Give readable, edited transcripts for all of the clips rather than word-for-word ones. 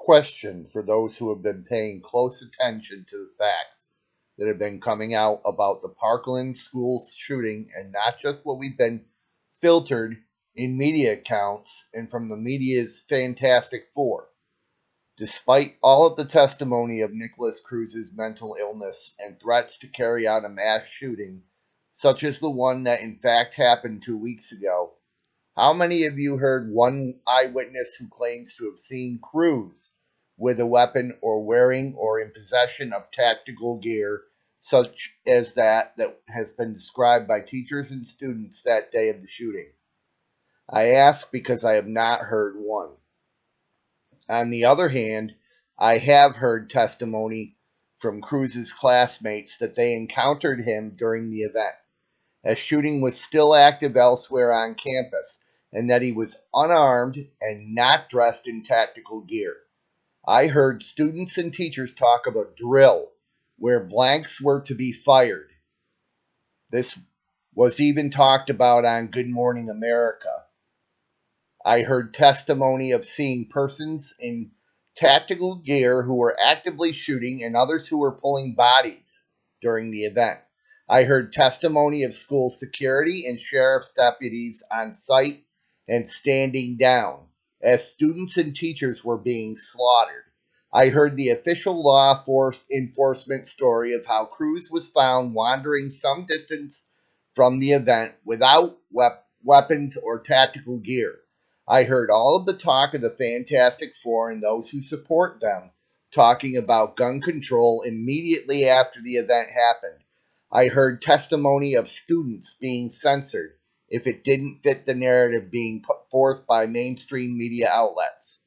question for those who have been paying close attention to the facts that have been coming out about the Parkland school shooting, and not just what we've been filtered in media accounts and from the media's Fantastic Four. Despite all of the testimony of Nicholas Cruz's mental illness and threats to carry out a mass shooting, such as the one that in fact happened 2 weeks ago, how many of you heard one eyewitness who claims to have seen Cruz with a weapon or wearing or in possession of tactical gear such as that has been described by teachers and students that day of the shooting? I ask because I have not heard one. On the other hand, I have heard testimony from Cruz's classmates that they encountered him during the event, as shooting was still active elsewhere on campus, and that he was unarmed and not dressed in tactical gear. I heard students and teachers talk of a drill where blanks were to be fired. This was even talked about on Good Morning America. I heard testimony of seeing persons in tactical gear who were actively shooting and others who were pulling bodies during the event. I heard testimony of school security and sheriff's deputies on site and standing down as students and teachers were being slaughtered. I heard the official law enforcement story of how Cruz was found wandering some distance from the event without weapons or tactical gear. I heard all of the talk of the Fantastic Four and those who support them talking about gun control immediately after the event happened. I heard testimony of students being censored if it didn't fit the narrative being put forth by mainstream media outlets.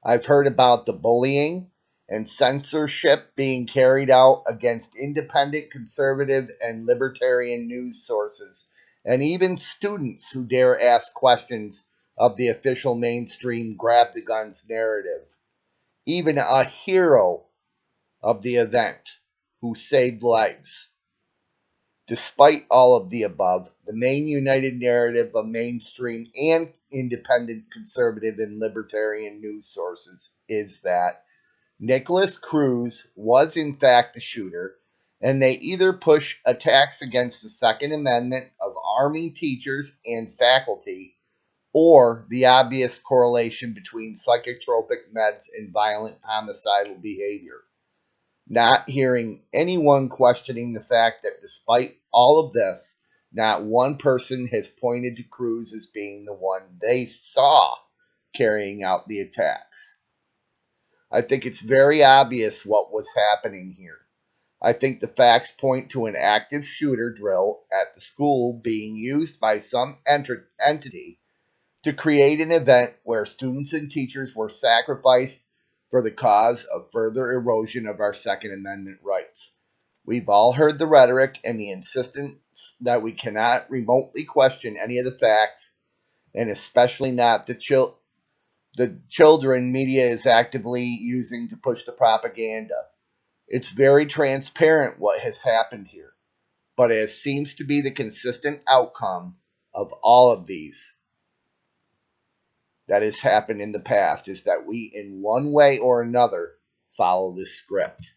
I've heard about the bullying and censorship being carried out against independent, conservative, and libertarian news sources, and even students who dare ask questions of the official mainstream grab the guns narrative. Even a hero of the event who saved lives. Despite all of the above, the main united narrative of mainstream and independent, conservative, and libertarian news sources is that Nicholas Cruz was in fact the shooter, and they either push attacks against the Second Amendment of arming teachers and faculty, or the obvious correlation between psychotropic meds and violent homicidal behavior. Not hearing anyone questioning the fact that despite all of this, not one person has pointed to Cruz as being the one they saw carrying out the attacks. I think it's very obvious what was happening here. I think the facts point to an active shooter drill at the school being used by some entity to create an event where students and teachers were sacrificed for the cause of further erosion of our Second Amendment rights. We've all heard the rhetoric and the insistence that we cannot remotely question any of the facts, and especially not the children media is actively using to push the propaganda. It's very transparent what has happened here, but as seems to be the consistent outcome of all of these that has happened in the past is that we, in one way or another, follow this script.